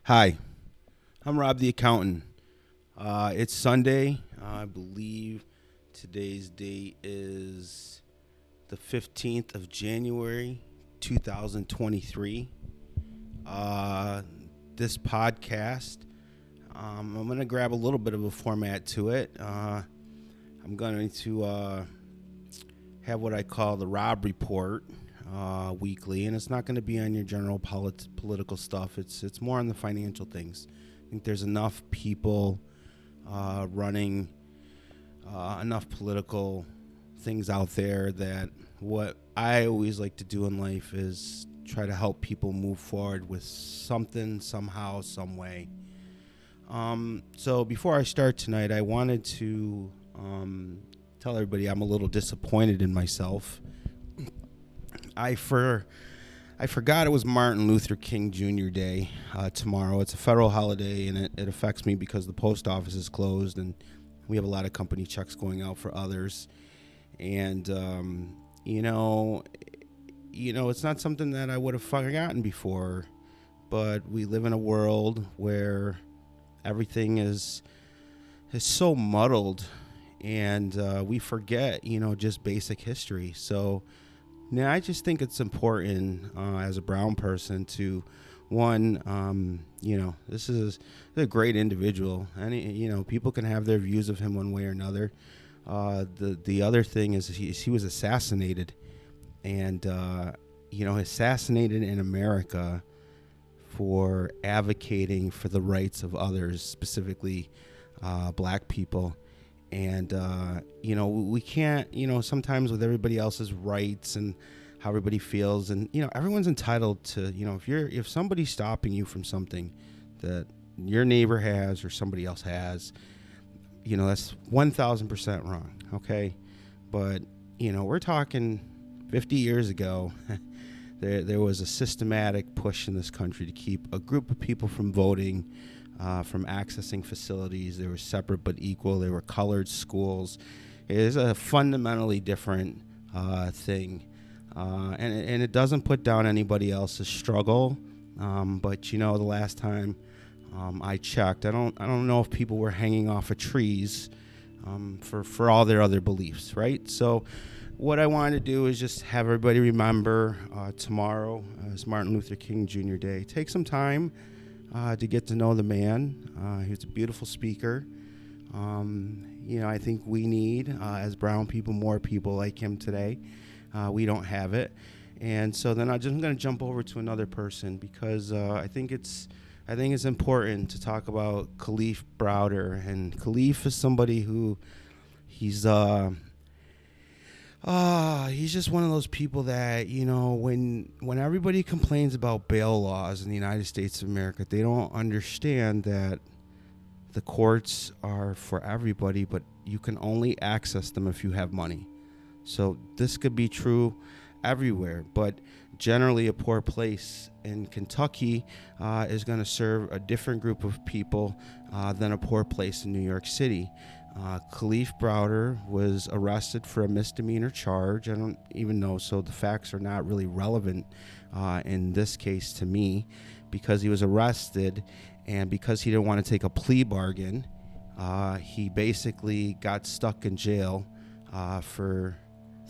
Hi, I'm Rob the accountant. It's Sunday. I believe today's date is the 15th of January, 2023. Uh, this podcast, I'm going to grab a little bit of a format to it. I'm going to have what I call the Rob Report weekly, and it's not going to be on your general political stuff. It's more on the financial things. I think there's enough people running enough political things out there that what I always like to do in life is try to help people move forward with something, somehow, some way. So before I start tonight, I wanted to tell everybody I'm a little disappointed in myself. I forgot it was Martin Luther King Jr. Day tomorrow. It's a federal holiday, and it affects me because the post office is closed, and we have a lot of company checks going out for others. And you know, it's not something that I would have forgotten before, but we live in a world where everything is so muddled, and we forget, just basic history. So. Now, I just think it's important as a brown person to, one, this is a great individual. And, people can have their views of him one way or another. The other thing is he was assassinated. And, assassinated in America for advocating for the rights of others, specifically black people. And, we can't, sometimes with everybody else's rights and how everybody feels. And, everyone's entitled to, if somebody's stopping you from something that your neighbor has or somebody else has, that's 1,000% wrong. Okay. But, we're talking 50 years ago. There was a systematic push in this country to keep a group of people from voting, from accessing facilities. They were separate but equal. They were colored schools. It is a fundamentally different thing, and it doesn't put down anybody else's struggle. But the last time I checked, I don't know if people were hanging off of trees for all their other beliefs, right? So. What I wanted to do is just have everybody remember tomorrow is Martin Luther King Jr. Day. Take some time to get to know the man. He was a beautiful speaker. I think we need, as brown people, more people like him today. We don't have it. And so then I'm going to jump over to another person because I think it's important to talk about Kalief Browder. And Kalief is somebody who he's just one of those people that, when everybody complains about bail laws in the United States of America, they don't understand that the courts are for everybody, but you can only access them if you have money. So this could be true everywhere, but generally a poor place in Kentucky is going to serve a different group of people than a poor place in New York City. Kalief Browder was arrested for a misdemeanor charge. I don't even know, so the facts are not really relevant in this case to me, because he was arrested and because he didn't want to take a plea bargain. He basically got stuck in jail for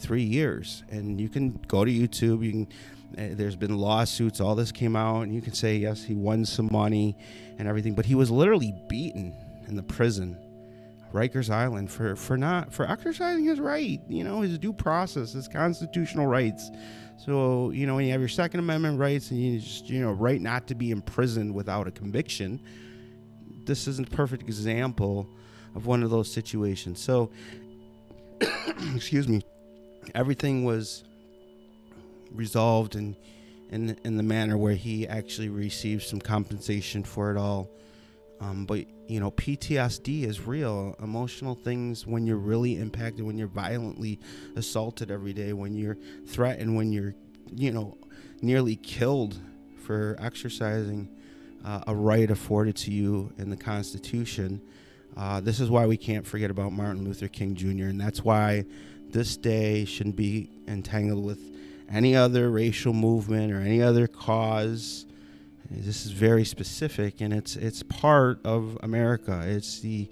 3 years. And you can go to YouTube. There's been lawsuits. All this came out, and you can say yes, he won some money and everything, but he was literally beaten in the prison. Rikers Island for exercising his right, his due process, his constitutional rights. So, when you have your Second Amendment rights and you just, right not to be imprisoned without a conviction, this is a perfect example of one of those situations. So, excuse me, everything was resolved in the manner where he actually received some compensation for it all. But PTSD is real. Emotional things when you're really impacted, when you're violently assaulted every day, when you're threatened, when you're, nearly killed for exercising a right afforded to you in the Constitution. This is why we can't forget about Martin Luther King Jr., and that's why this day shouldn't be entangled with any other racial movement or any other cause. This is very specific, and it's part of America. It's the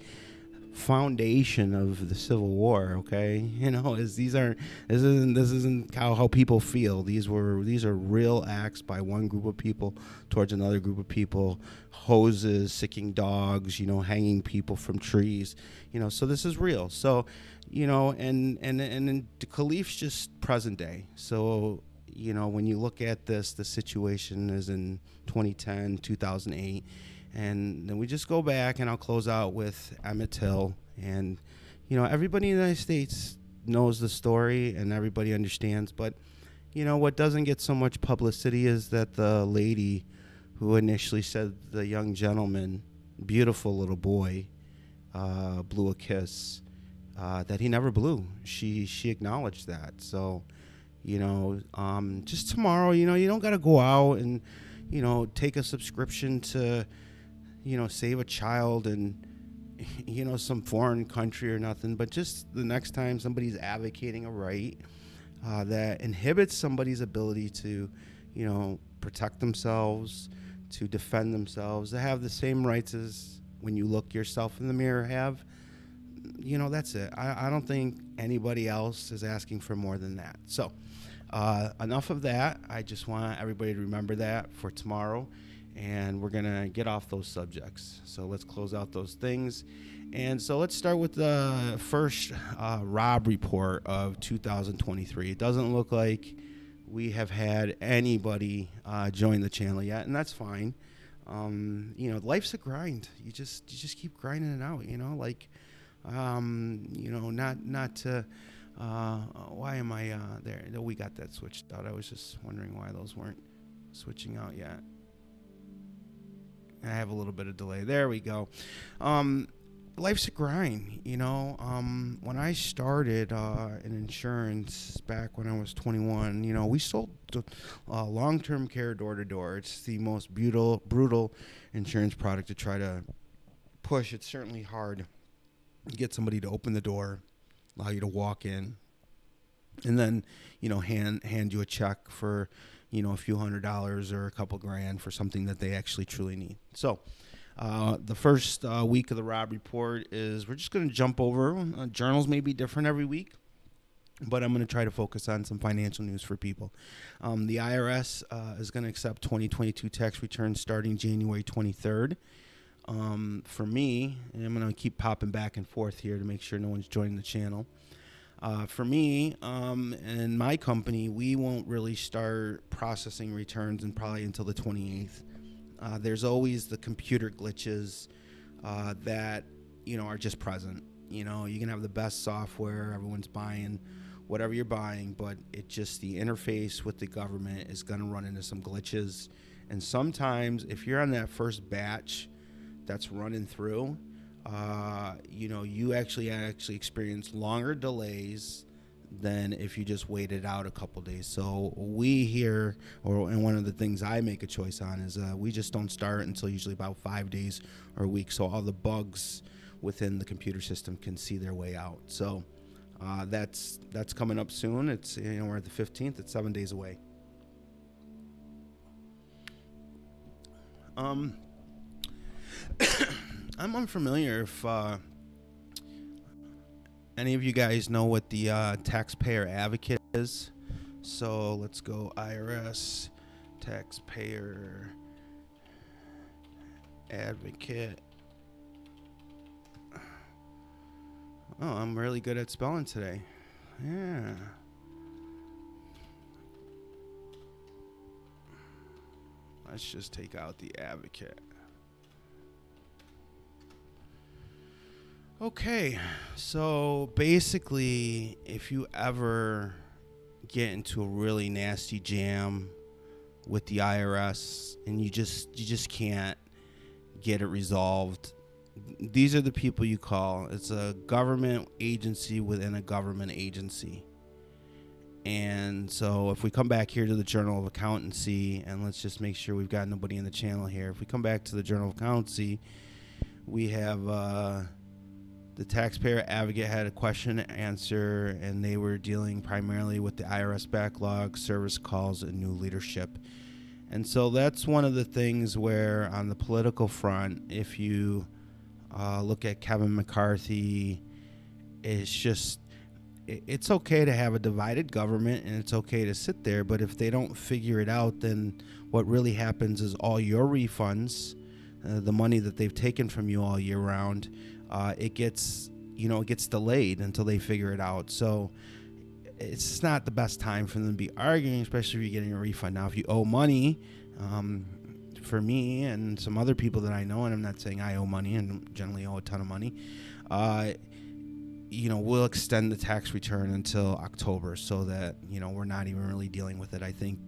foundation of the Civil War. Okay, this isn't how people feel. These are real acts by one group of people towards another group of people. Hoses, sicking dogs, hanging people from trees. So this is real. So, and the Caliph's just present day. So, when you look at this, the situation is in 2010, 2008. And then we just go back, and I'll close out with Emmett Till. And, everybody in the United States knows the story and everybody understands. But, what doesn't get so much publicity is that the lady who initially said the young gentleman, beautiful little boy, blew a kiss, that he never blew. She acknowledged that. So, just tomorrow, you don't got to go out and, take a subscription to, save a child in, some foreign country or nothing. But just the next time somebody's advocating a right that inhibits somebody's ability to, protect themselves, to defend themselves, to have the same rights as when you look yourself in the mirror have, that's it. I don't think anybody else is asking for more than that. So enough of that. I just want everybody to remember that for tomorrow. And we're going to get off those subjects. So let's close out those things. And so let's start with the first Rob report of 2023. It doesn't look like we have had anybody join the channel yet, and that's fine. Life's a grind. You just keep grinding it out, not to, why am I there? No, we got that switched out. I was just wondering why those weren't switching out yet. I have a little bit of delay. There we go. Life's a grind, When I started in insurance back when I was 21, we sold long-term care door to door. It's the most brutal insurance product to try to push. It's certainly hard to get somebody to open the door, allow you to walk in, and then, hand you a check for, a few $100s or a couple grand for something that they actually truly need. So the first week of the Rob Report is we're just going to jump over. Journals may be different every week, but I'm going to try to focus on some financial news for people. The IRS is going to accept 2022 tax returns starting January 23rd. For me, and I'm going to keep popping back and forth here to make sure no one's joining the channel. For me and my company, we won't really start processing returns probably until the 28th. There's always the computer glitches that, are just present. You can have the best software, everyone's buying whatever you're buying, but the interface with the government is going to run into some glitches. And sometimes if you're on that first batch that's running through, you actually experience longer delays than if you just waited out a couple days. So we here, and one of the things I make a choice on is we just don't start until usually about 5 days or a week. So all the bugs within the computer system can see their way out. So that's coming up soon. It's we're at the 15th. It's 7 days away. I'm unfamiliar if any of you guys know what the taxpayer advocate is. So let's go IRS taxpayer advocate. Oh, I'm really good at spelling today. Yeah. Let's just take out the advocate. Okay, so basically, if you ever get into a really nasty jam with the IRS and you just can't get it resolved, these are the people you call. It's a government agency within a government agency. And so if we come back here to the Journal of Accountancy, and let's just make sure we've got nobody in the channel here. If we come back to the Journal of Accountancy, we have the taxpayer advocate had a question and answer, and they were dealing primarily with the IRS backlog, service calls, and new leadership. And so that's one of the things where on the political front, if you look at Kevin McCarthy, it's just it's okay to have a divided government and it's okay to sit there, but if they don't figure it out, then what really happens is all your refunds, the money that they've taken from you all year round, it gets delayed until they figure it out. So it's not the best time for them to be arguing, especially if you're getting a refund. Now, if you owe money, for me and some other people that I know, and I'm not saying I owe money and generally owe a ton of money, we'll extend the tax return until October so that, we're not even really dealing with it. I think,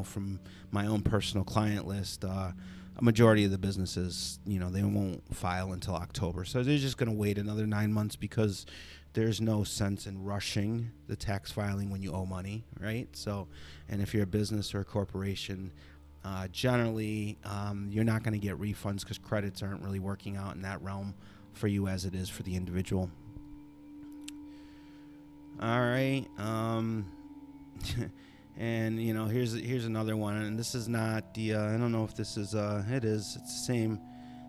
from my own personal client list, a majority of the businesses, they won't file until October. So they're just going to wait another 9 months because there's no sense in rushing the tax filing when you owe money, right? So, and if you're a business or a corporation, generally, you're not going to get refunds because credits aren't really working out in that realm for you as it is for the individual. All right. And here's another one, and this is not the I don't know if this is it's the same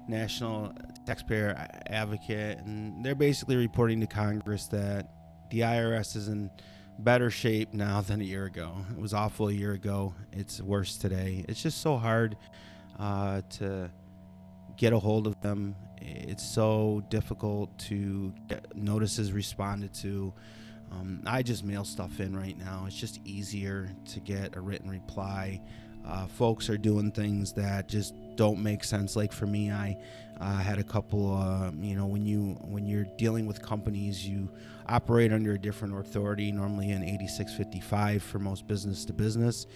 National Taxpayer Advocate, and they're basically reporting to Congress that the IRS is in better shape now than a year ago. It was awful a year ago. It's worse today. It's just so hard to get a hold of them. It's so difficult to get notices responded to. I just mail stuff in right now. It's just easier to get a written reply. Folks are doing things that just don't make sense. Like for me, I had a couple, when you're dealing with companies, you operate under a different authority, normally an 8655 for most business to business.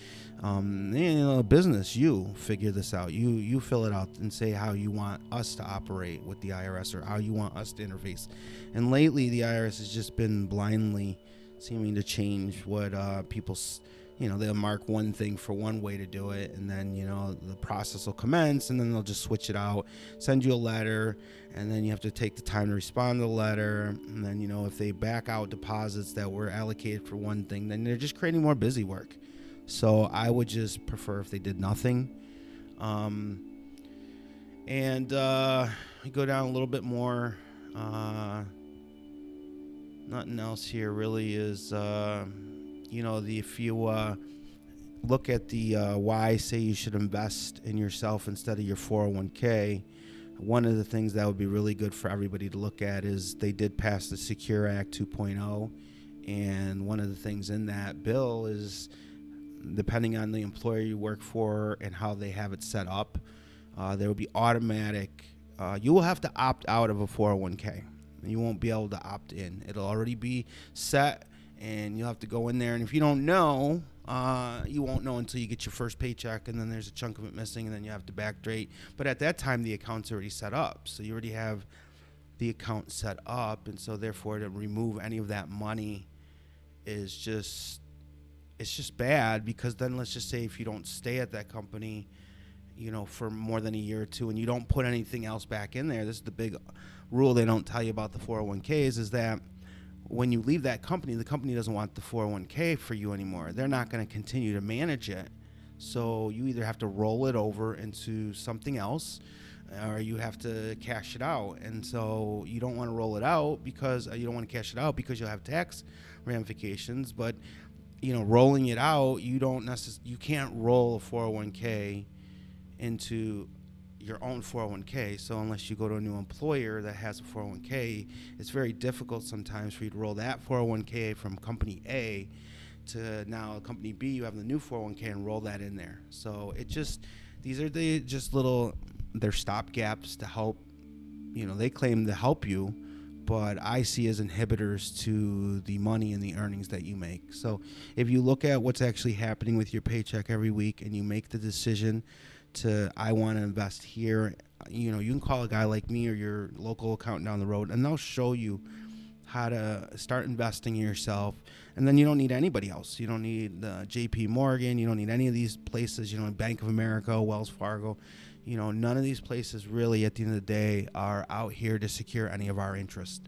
Business, you figure this out. You fill it out and say how you want us to operate with the IRS or how you want us to interface. And lately, the IRS has just been blindly seeming to change what people they'll mark one thing for one way to do it, and then the process will commence, and then they'll just switch it out, send you a letter, and then you have to take the time to respond to the letter. And then if they back out deposits that were allocated for one thing, then they're just creating more busy work. So I would just prefer if they did nothing. And go down a little bit more. Nothing else here really is if you look at the why I say you should invest in yourself instead of your 401k, one of the things that would be really good for everybody to look at is they did pass the Secure Act 2.0, and one of the things in that bill is, depending on the employer you work for and how they have it set up, there will be automatic, you will have to opt out of a 401k. You won't be able to opt in. It'll already be set, and you'll have to go in there, and if you don't know, you won't know until you get your first paycheck, and then there's a chunk of it missing, and then you have to backdate. But at that time, the account's already set up, so you already have the account set up, and so therefore to remove any of that money is just bad, because then let's just say if you don't stay at that company for more than a year or two, and you don't put anything else back in there. This is the big rule they don't tell you about the 401ks, is that when you leave that company, the company doesn't want the 401k for you anymore. They're not going to continue to manage it. So you either have to roll it over into something else, or you have to cash it out. And so you don't want to roll it out because you don't want to cash it out because you'll have tax ramifications. But rolling it out, you can't roll a 401k into your own 401k. So unless you go to a new employer that has a 401k, it's very difficult sometimes for you to roll that 401k from company A to now company B. You have the new 401k and roll that in there. So these are they're stopgaps to help. They claim to help you, but I see as inhibitors to the money and the earnings that you make. So if you look at what's actually happening with your paycheck every week and you make the decision I want to invest here, you can call a guy like me or your local accountant down the road, and they'll show you how to start investing in yourself. And then you don't need anybody else. You don't need JP Morgan. You don't need any of these places, Bank of America, Wells Fargo. None of these places really at the end of the day are out here to secure any of our interest.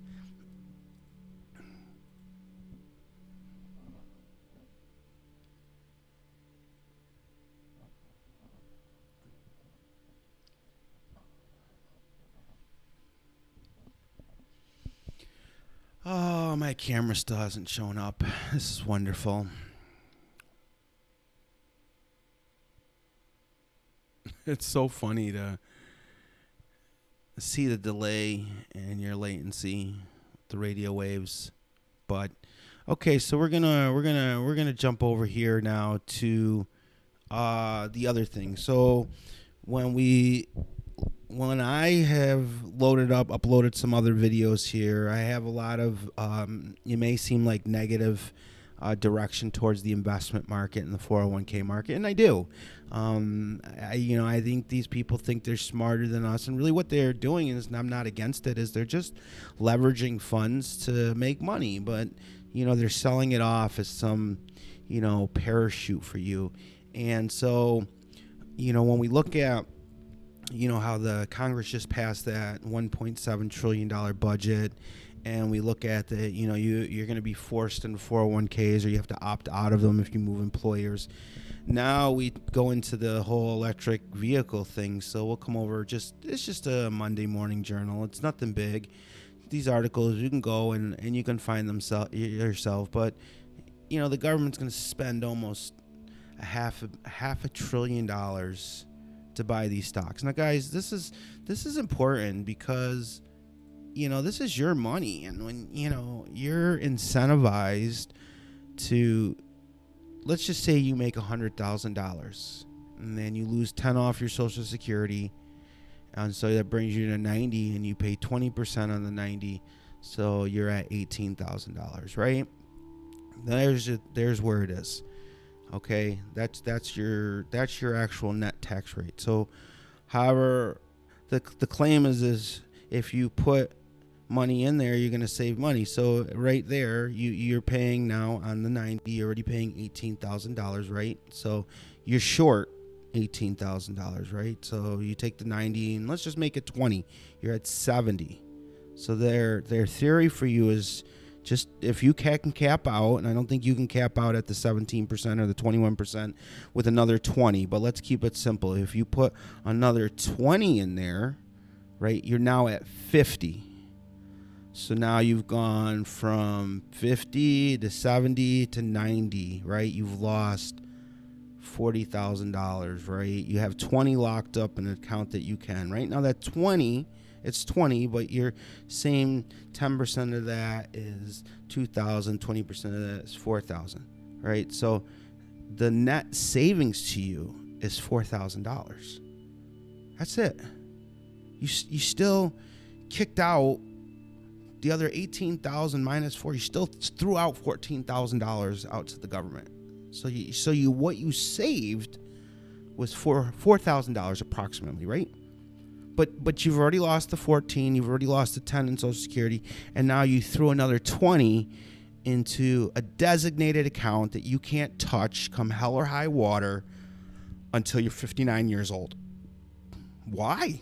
Oh, my camera still hasn't shown up. This is wonderful. It's so funny to see the delay and your latency, the radio waves. But okay, so we're gonna jump over here now to the other thing. So when we when I have uploaded some other videos here, I have a lot of, it may seem like negative direction towards the investment market and the 401k market, and I do. I think these people think they're smarter than us, and really what they're doing is, and I'm not against it, is they're just leveraging funds to make money, but, they're selling it off as some, parachute for you. And so, when we look at how the Congress just passed that $1.7 trillion budget, and we look at the, you're going to be forced into 401ks, or you have to opt out of them if you move employers. Now we go into the whole electric vehicle thing. So we'll come over, it's just a Monday morning journal. It's nothing big. These articles, you can go and you can find them yourself. But, the government's going to spend almost half a trillion dollars to buy these stocks. Now, guys, this is important because, this is your money. And when, you're incentivized to, let's just say you make $100,000 and then you lose 10 off your Social Security. And so that brings you to 90, and you pay 20% on the 90. So you're at $18,000, right? There's where it is. Okay, that's your actual net tax rate. So, however, the claim is if you put money in there, you're going to save money. So right there, you're paying now on the 90. You're already paying $18,000, right? So you're short $18,000, right? So you take the 90 and let's just make it 20. You're at 70. So their theory for you is, just if you can cap out, and I don't think you can cap out at the 17% or the 21% with another 20, but let's keep it simple. If you put another 20 in there, right, you're now at 50. So now you've gone from 50 to 70 to 90, right? You've lost $40,000, right? You have 20 locked up in an account that you can, right? Now that 20, it's 20, but you're saying 10% of that is 2,000, 20% of that is 4,000, right? So the net savings to you is $4,000. That's it. You still kicked out the other 18,000 minus 4. You still threw out $14,000 out to the government. So what you saved was $4,000 approximately, right? But you've already lost the 14, you've already lost the 10 in Social Security, and now you threw another 20 into a designated account that you can't touch come hell or high water until you're 59 years old. Why?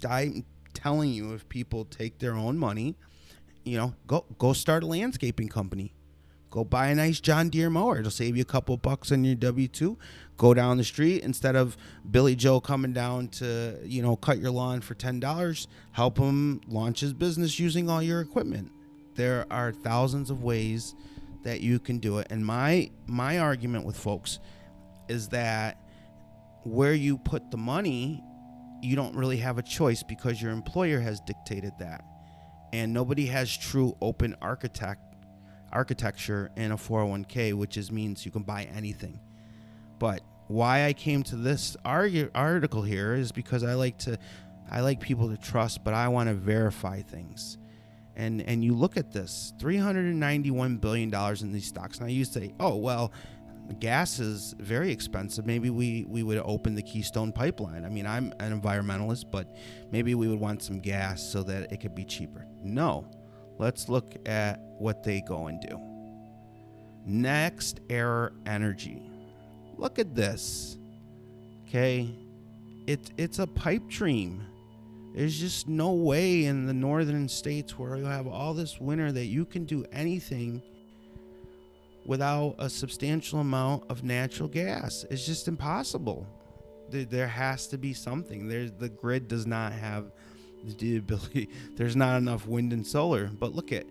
I'm telling you, if people take their own money, go start a landscaping company. Go buy a nice John Deere mower. It'll save you a couple bucks on your W-2. Go down the street. Instead of Billy Joe coming down to, cut your lawn for $10, help him launch his business using all your equipment. There are thousands of ways that you can do it. And my argument with folks is that where you put the money, you don't really have a choice because your employer has dictated that. And nobody has true open architecture in a 401k, which means you can buy anything. But why I came to this article here is because I like people to trust, but I want to verify things. And you look at this, $391 billion in these stocks. And I used to say, oh, well, gas is very expensive. Maybe we would open the Keystone Pipeline. I mean, I'm an environmentalist, but maybe we would want some gas so that it could be cheaper. No. Let's look at what they go and do. NextEra Energy. Look at this. Okay? It's a pipe dream. There's just no way in the northern states where you have all this winter that you can do anything without a substantial amount of natural gas. It's just impossible. There has to be something. The grid does not have the ability. There's not enough wind and solar. But look at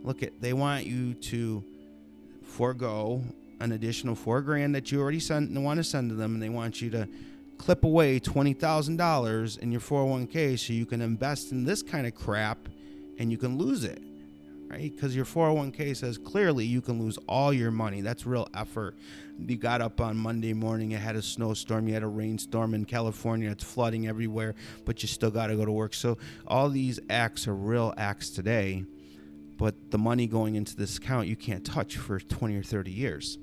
Look at, they want you to forego an additional $4,000 that you already want to send to them, and they want you to clip away $20,000 in your 401k so you can invest in this kind of crap and you can lose it, right? Because your 401k says clearly you can lose all your money. That's real effort. You got up on Monday morning, it had a snowstorm, you had a rainstorm in California, it's flooding everywhere, but you still got to go to work. So all these acts are real acts today, but the money going into this account you can't touch for 20 or 30 years.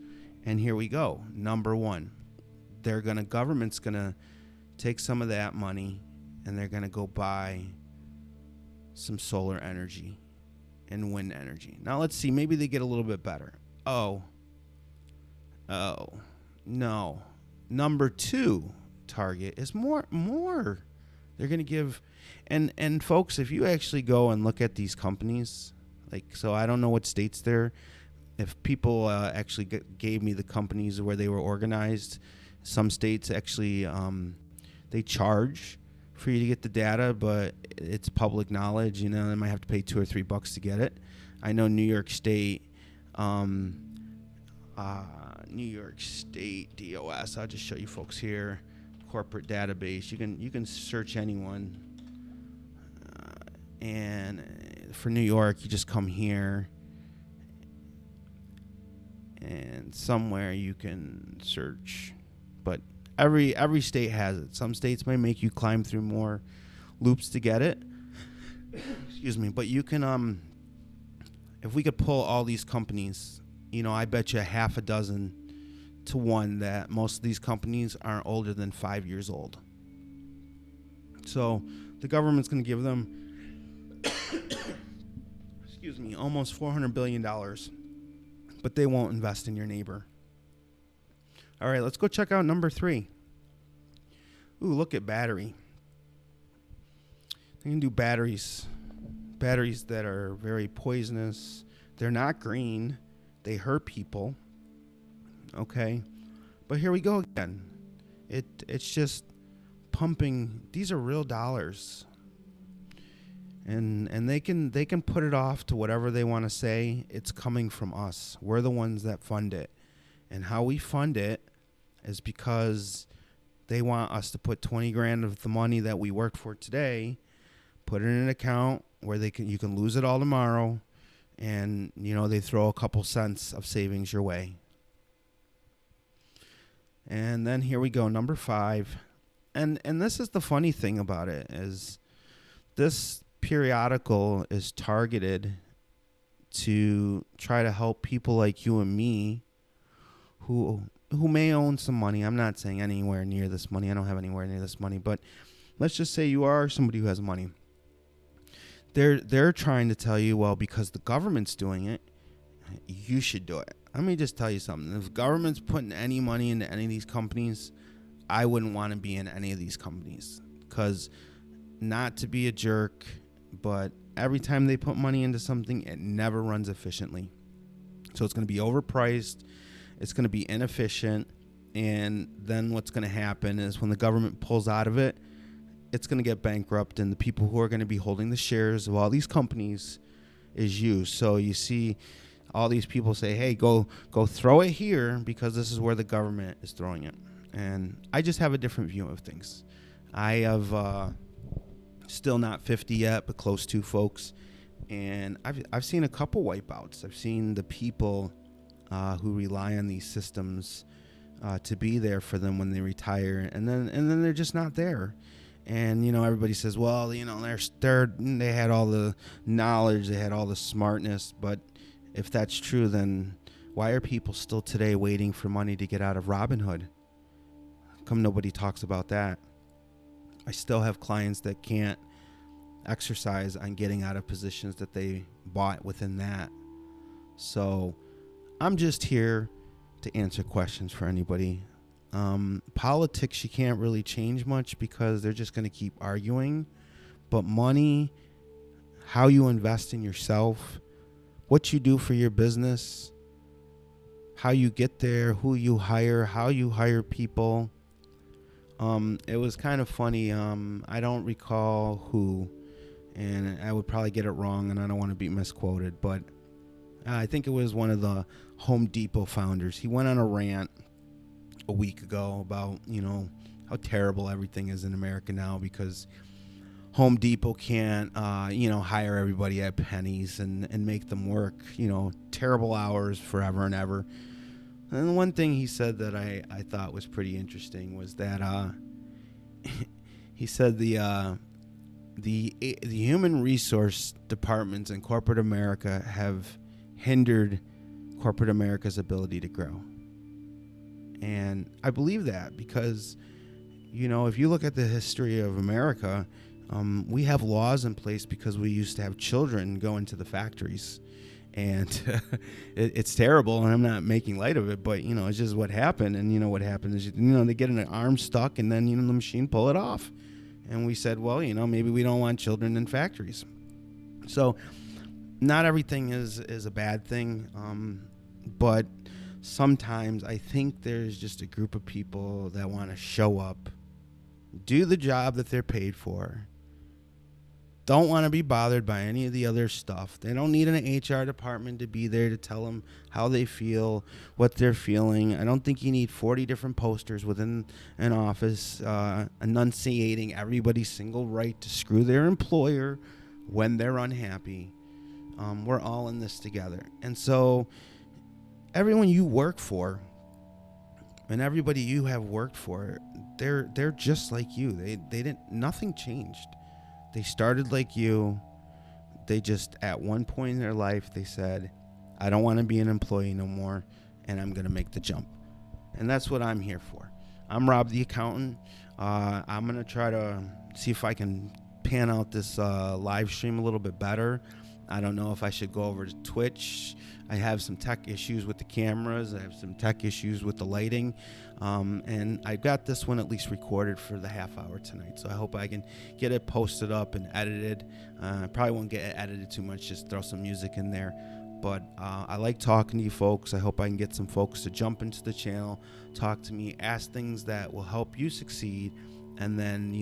And here we go. Number one, government's gonna take some of that money and they're gonna go buy some solar energy and wind energy. Now let's see, maybe they get a little bit better. Oh no. Number two target is more. They're gonna give, and folks, if you actually go and look at these companies, so I don't know what states they're, if people actually gave me the companies where they were organized. Some states actually, they charge for you to get the data, but it's public knowledge. They might have to pay $2 or $3 to get it. I know New York State, DOS. I'll just show you folks here. Corporate database. You can search anyone, and for New York, you just come here. And somewhere you can search, but every state has it. Some states may make you climb through more loops to get it. Excuse me, but you can, if we could pull all these companies, I bet you half a dozen to one that most of these companies aren't older than 5 years old. So the government's going to give them, excuse me, almost $400 billion. But they won't invest in your neighbor. All right, let's go check out number 3. Ooh, look at battery. They can do batteries that are very poisonous. They're not green. They hurt people. Okay, but here we go again. It's just pumping. These are real dollars. And they can put it off to whatever they want to say. It's coming from us. We're the ones that fund it. And how we fund it is because they want us to put $20,000 of the money that we worked for today, put it in an account where you can lose it all tomorrow, and they throw a couple cents of savings your way. And then here we go, number 5. And this is the funny thing about it, is this periodical is targeted to try to help people like you and me who may own some money. I'm not saying anywhere near this money. I don't have anywhere near this money, but let's just say you are somebody who has money. They're trying to tell you, well, because the government's doing it, you should do it. Let me just tell you something. If the government's putting any money into any of these companies, I wouldn't want to be in any of these companies, because not to be a jerk, but every time they put money into something, it never runs efficiently. So it's going to be overpriced. It's going to be inefficient. And then what's going to happen is when the government pulls out of it, it's going to get bankrupt. And the people who are going to be holding the shares of all these companies is you. So you see all these people say, hey, go throw it here because this is where the government is throwing it. And I just have a different view of things. I have still not 50 yet, but close to, folks. And I've seen a couple wipeouts. I've seen the people who rely on these systems to be there for them when they retire, and then they're just not there. And everybody says, well, they had all the knowledge, they had all the smartness. But if that's true, then why are people still today waiting for money to get out of Robinhood? Come, nobody talks about that. I still have clients that can't exercise on getting out of positions that they bought within that. So I'm just here to answer questions for anybody. Politics, you can't really change much because they're just going to keep arguing. But money, how you invest in yourself, what you do for your business, how you get there, who you hire, how you hire people. It was kind of funny. I don't recall who, and I would probably get it wrong, and I don't want to be misquoted, but I think it was one of the Home Depot founders. He went on a rant a week ago about, how terrible everything is in America now because Home Depot can't, hire everybody at pennies and make them work, terrible hours forever and ever. And one thing he said that I thought was pretty interesting was that he said the human resource departments in corporate America have hindered corporate America's ability to grow. And I believe that because, if you look at the history of America, we have laws in place because we used to have children go into the factories. And it's terrible, and I'm not making light of it, but, it's just what happened. And, what happened is, they get an arm stuck, and then, the machine pull it off. And we said, well, maybe we don't want children in factories. So not everything is a bad thing, but sometimes I think there's just a group of people that want to show up, do the job that they're paid for, don't want to be bothered by any of the other stuff. They don't need an HR department to be there to tell them how they feel, what they're feeling. I don't think you need 40 different posters within an office enunciating everybody's single right to screw their employer when they're unhappy. We're all in this together. And so everyone you work for and everybody you have worked for, they're just like you. Nothing changed. They started like you. They just, at one point in their life, they said, I don't want to be an employee no more, and I'm going to make the jump. And that's what I'm here for. I'm Rob the accountant. I'm going to try to see if I can pan out this live stream a little bit better. I don't know if I should go over to Twitch. I have some tech issues with the cameras. I have some tech issues with the lighting. And I got this one at least recorded for the half hour tonight. So I hope I can get it posted up and edited. Probably won't get it edited too much, just throw some music in there. But I like talking to you folks. I hope I can get some folks to jump into the channel, talk to me, ask things that will help you succeed. And then,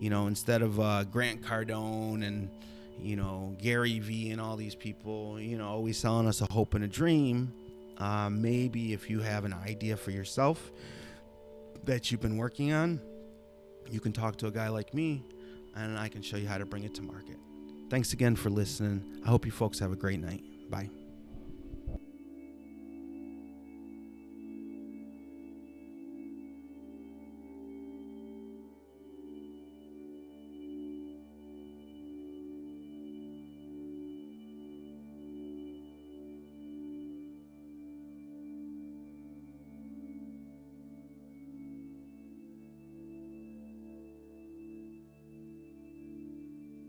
instead of Grant Cardone and Gary Vee and all these people, always selling us a hope and a dream. Maybe if you have an idea for yourself that you've been working on, you can talk to a guy like me and I can show you how to bring it to market. Thanks again for listening. I hope you folks have a great night. Bye.